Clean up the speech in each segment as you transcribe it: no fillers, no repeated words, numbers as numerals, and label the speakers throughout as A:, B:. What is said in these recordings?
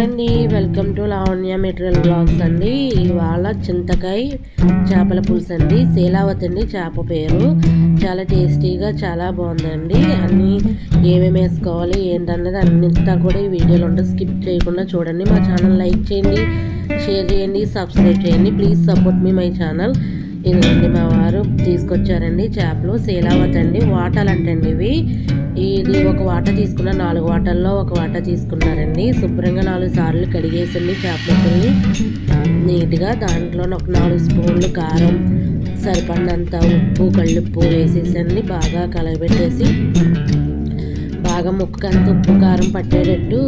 A: అండి, welcome to Lavanya material blogs అండి. ఇవాళ చింతకాయ చేపల పులుసు అండి. శీలావతి అండి చేప పేరు. చాలా టేస్టీగా చాలా బాగుందండి. అన్నీ ఏమేమి వేసుకోవాలి ఏంటన్నది అన్నింతా కూడా ఈ వీడియోలో ఉంటుంది. స్కిప్ చేయకుండా చూడండి. మా ఛానల్ లైక్ చేయండి, షేర్ చేయండి, సబ్స్క్రైబ్ చేయండి. Please support me my channel. ఇదిగోండి మా వారు తీసుకొచ్చారండి చేపలు. శీలావతి అండి, వాటాలు అంటండి ఇవి. ఇది ఒక వాట తీసుకున్న 4 వాటల్లో ఒక వాట తీసుకున్నారండి. శుభ్రంగా 4 సార్లు కడిగేసండి చేపలని నీట్గా. దాంట్లో ఒక 4 స్పూన్లు కారం, సరిపడినంత ఉప్పు, కళ్ళుప్పు వేసేసండి. బాగా కలగబెట్టేసి బాగా ముక్కకంత ఉప్పు కారం పట్టేటట్టు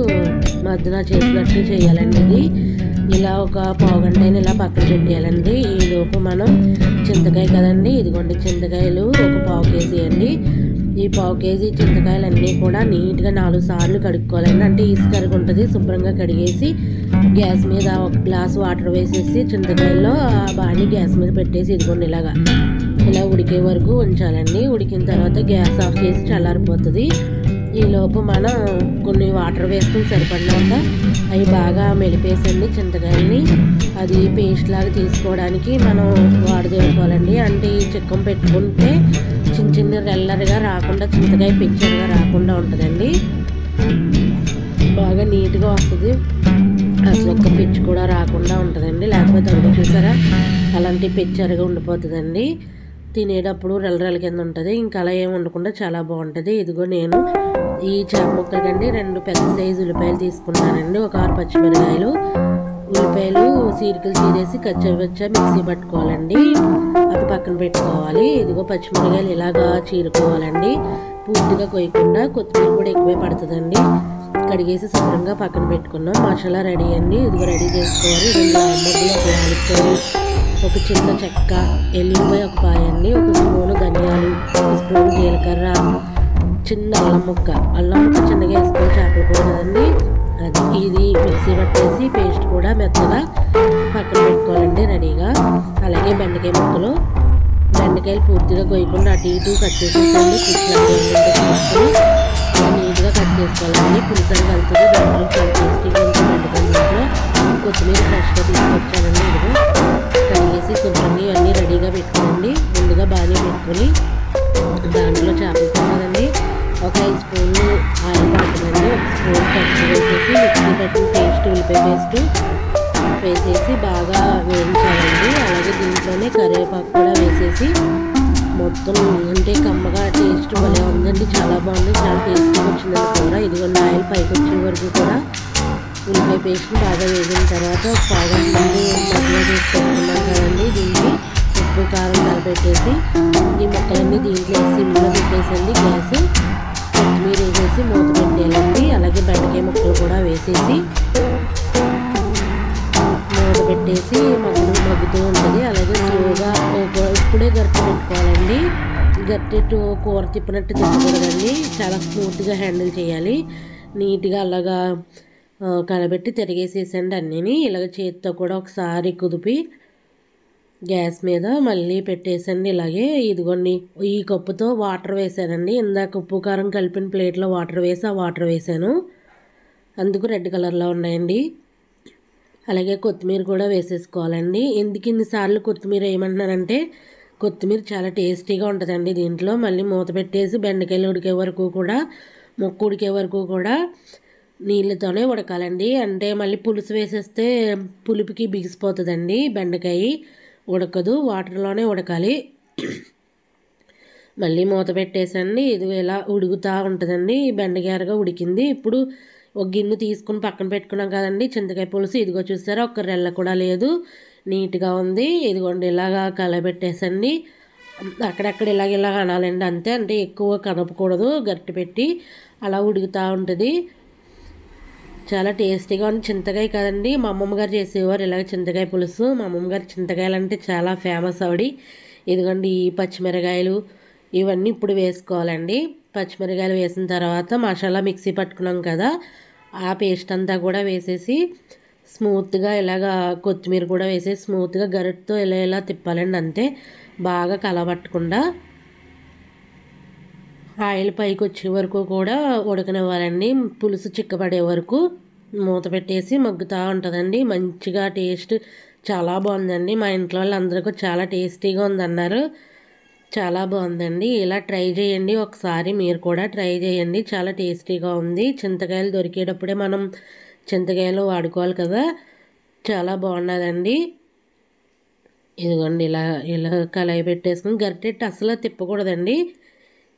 A: మధ్యన చేసినట్టు చేయాలండి. ఇది ఇలా ఒక పావుగంటైనా ఇలా పక్కన పెట్టేయాలండి. ఈలోపు మనం చింతకాయ కదండి, ఇదిగోండి చింతకాయలు ఒక పావు కేజీ అండి. ఈ పావు కేజీ చింతకాయలన్నీ కూడా నీట్గా 4 సార్లు కడుక్కోవాలండి. అంటే ఇసుకరగా ఉంటుంది. శుభ్రంగా కడిగేసి గ్యాస్ మీద ఒక గ్లాస్ వాటర్ వేసేసి చింతకాయల్లో బాగా గ్యాస్ మీద పెట్టేసి ఇదిగోండి ఇలా ఉడికే వరకు ఉంచాలండి. ఉడికిన తర్వాత గ్యాస్ ఆఫ్ చేసి చల్లారిపోతుంది. ఈలోపు మనం కొన్ని వాటర్ వేసుకుని సరిపడినాక అవి బాగా మెలిపేసండి చింతకాయల్ని. అది పేస్ట్ లాగా తీసుకోవడానికి మనం వాడదేసుకోవాలండి. అంటే ఈ చిక్కం పెట్టుకుంటే చిన్న చిన్న రెల్లర్గా రాకుండా, చింతకాయ పిక్చర్గా రాకుండా ఉంటుందండి. బాగా నీట్గా వస్తుంది. అసలు ఒక్క పిచ్చి కూడా రాకుండా ఉంటుందండి. లేకపోతే అది చూసారా అలాంటి పిక్చర్గా ఉండిపోతుందండి. తినేటప్పుడు రెల్లరల కింద ఉంటుంది. ఇంకా అలా ఏమి ఉండకుండా చాలా బాగుంటుంది. ఇదిగో నేను ఈ చేప ముక్కలకండి 2 పెద్ద సైజు ఉల్లిపాయలు తీసుకున్నానండి. ఒక 6 పచ్చిమిరకాయలు. ఉల్లిపాయలు చీరికలు చీరేసి కచ్చా మిక్సీ పట్టుకోవాలండి. అది పక్కన పెట్టుకోవాలి. ఇదిగో పచ్చిమిరకాయలు ఇలాగా చీరుకోవాలండి, పూర్తిగా కొయ్యకుండా. కొత్తిమీర కూడా ఎక్కువే పడుతుందండి. కడిగేసి శుభ్రంగా పక్కన పెట్టుకున్నాం. మసాలా రెడీ అండి. ఇదిగో రెడీ చేసుకోవాలి. 2 ఆమ్మొగ్గులు, ఒక యాలక్కాయలు, ఒక చిన్న చెక్క, ఎల్లుల్లిపాయ ఒక పాయండి, ఒక స్పూను ధనియాలు, ఒక స్పూను జీలకర్ర, చిన్న అల్లం ముక్క చిన్నగా వేసుకొని చేపలు కూడా కదండి. అది ఇది మిక్సీ పట్టేసి పేస్ట్ కూడా మెత్తగా పక్కన పెట్టుకోవాలండి రెడీగా. అలాగే బెండకాయ ముక్కలు, బెండకాయలు పూర్తిగా కొయ్యకుండా అటు ఇటు కట్ చేసేసండి. నీట్గా కట్ చేసుకోవాలండి. పులుసు కలుపుతుంది. బెండకాయలు చాలా టేస్టీగా ఉంటుంది. బెండకాయ ముక్కలు కొత్తిమీర ఫ్రెష్గా తీసుకొచ్చానండి. ఇదిగో కడిగేసి శుభ్రంగా ఇవన్నీ రెడీగా పెట్టుకోండి. ముందుగా బాగా పెట్టుకొని దాంట్లో చేపలు కదండి ఒక 5 స్పూన్లు ఆయిల్ పడుతుందండి. ఒక స్పూన్ పసుపు వేసేసి మిక్సీ పెట్టిన పేస్ట్, ఉల్లిపాయ పేస్ట్ వేసేసి బాగా వేయించాలండి. అలాగే దీంట్లోనే కరివేపాకు కూడా వేసేసి మొత్తం అంటే కమ్మగా టేస్ట్ భలే ఉందండి. చాలా బాగుంది. చాలా టేస్ట్గా వచ్చిందండి కూర. ఇదిగోండి ఆయిల్ పైకి వచ్చే వరకు కూడా ఉల్లిపాయ పేస్ట్ బాగా వేగిన తర్వాత ఒక పావుగంట ముందు మధ్యలో చేసి పెట్టుకున్నాం కదండి. దీనికి ఉప్పు కారం కలిపెట్టేసి ఈ ముక్కలన్నీ దీంట్లో సిమ్లో పెట్టేసండి. గ్యాస్ కొత్తిమీర వేసేసి మూత పెట్టేయాలండి. అలాగే బెండకాయ ముక్కలు కూడా వేసేసి మూత పెట్టేసి మగ్గుతూ ఉంటుంది. అలాగే స్లోగా ఇప్పుడే గరిటె పెట్టుకోవాలండి. గరిటె కూర తిప్పినట్టు తిప్పకూడదండి. చాలా స్మూత్గా హ్యాండిల్ చేయాలి. నీట్గా అలాగా కలబెట్టి తిరిగేసేసండి అన్నీని. ఇలాగ చేతితో కూడా ఒకసారి కుదిపి గ్యాస్ మీద మళ్ళీ పెట్టేసండి. ఇలాగే ఇదిగోండి ఈ కప్పుతో వాటర్ వేసానండి. ఇందాక ఉప్పు కారం కలిపిన ప్లేట్లో వాటర్ వేసి ఆ వాటర్ వేసాను, అందుకు రెడ్ కలర్లో ఉన్నాయండి. అలాగే కొత్తిమీర కూడా వేసేసుకోవాలండి. ఎందుకు ఇన్నిసార్లు కొత్తిమీర వేయమంటున్నానంటే కొత్తిమీర చాలా టేస్టీగా ఉంటుందండి దీంట్లో. మళ్ళీ మూత పెట్టేసి బెండకాయలు ఉడికే వరకు కూడా, ముక్క ఉడికే వరకు కూడా నీళ్ళతోనే ఉడకాలండి. అంటే మళ్ళీ పులుసు వేసేస్తే పులుపుకి బిగిసిపోతుందండి. బెండకాయ ఉడకదు, వాటర్లోనే ఉడకాలి. మళ్ళీ మూత పెట్టేసండి. ఇది ఇలా ఉడుకుతూ ఉంటుందండి. బెండకాయగా ఉడికింది. ఇప్పుడు ఒక గిన్నె తీసుకుని పక్కన పెట్టుకున్నాం కదండి చింతకాయ పులుసు. ఇదిగో చూసారా ఒక్క రెల్ల కూడా లేదు, నీట్గా ఉంది. ఇదిగోండి ఇలాగా కలబెట్టేసండి. అక్కడక్కడ ఇలాగ అనాలండి అంతే. అంటే ఎక్కువ కదపకూడదు. గట్టి పెట్టి అలా ఉడుకుతూ ఉంటుంది. చాలా టేస్టీగా ఉంది. చింతకాయ కదండి, మా అమ్మమ్మ గారు చేసేవారు ఇలాగ చింతకాయ పులుసు. మా అమ్మమ్మ గారు చింతకాయలు అంటే చాలా ఫేమస్ ఆవిడ. ఇదిగోండి ఈ పచ్చిమిరకాయలు ఇవన్నీ ఇప్పుడు వేసుకోవాలండి. పచ్చిమిరకాయలు వేసిన తర్వాత మసాలా మిక్సీ పట్టుకున్నాం కదా, ఆ పేస్ట్ అంతా కూడా వేసేసి స్మూత్గా ఇలాగా కొత్తిమీర కూడా వేసేసి స్మూత్గా గరిటతో ఇలా తిప్పాలండి అంతే. బాగా కలబట్టకుండా ఆయిల్ పైకి వచ్చే వరకు కూడా ఉడకనివ్వాలండి. పులుసు చిక్కబడే వరకు మూత పెట్టేసి మగ్గుతూ ఉంటుందండి. మంచిగా టేస్ట్ చాలా బాగుందండి. మా ఇంట్లో వాళ్ళందరికీ చాలా టేస్టీగా ఉందన్నారు. చాలా బాగుందండి. ఇలా ట్రై చేయండి ఒకసారి, మీరు కూడా ట్రై చేయండి. చాలా టేస్టీగా ఉంది. చింతకాయలు దొరికేటప్పుడే మనం చింతకాయలు వాడుకోవాలి కదా, చాలా బాగున్నదండి. ఇదిగోండి ఇలా ఇలా కళాయి పెట్టేసుకుని గరిటెట్టి అసలు తిప్పకూడదండి.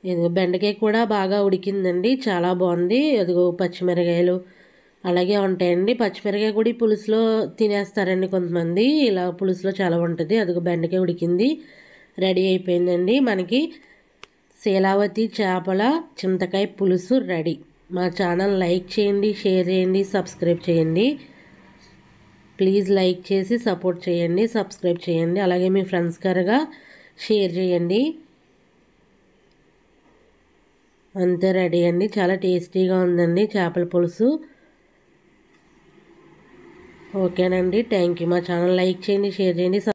A: ఇదిగో బెండకాయ కూడా బాగా ఉడికిందండి, చాలా బాగుంది. అదిగో పచ్చిమిరకాయలు అలాగే ఉంటాయండి. పచ్చిమిరకాయ కూడా ఈ పులుసులో తినేస్తారండి కొంతమంది, ఇలా పులుసులో చాలా ఉంటుంది. అదిగో బెండకాయ ఉడికింది, రెడీ అయిపోయిందండి. మనకి శీలావతి చేపల చింతకాయ పులుసు రెడీ. మా ఛానల్ లైక్ చేయండి, షేర్ చేయండి, సబ్స్క్రైబ్ చేయండి. ప్లీజ్ లైక్ చేసి సపోర్ట్ చేయండి, సబ్స్క్రైబ్ చేయండి. అలాగే మీ ఫ్రెండ్స్ గారుగా షేర్ చేయండి. అంతే, రెడీ అండి. చాలా టేస్టీగా ఉందండి చేపల పులుసు. ఓకేనండి, థ్యాంక్ యూ. మా ఛానల్ లైక్ చేయండి, షేర్ చేయండి.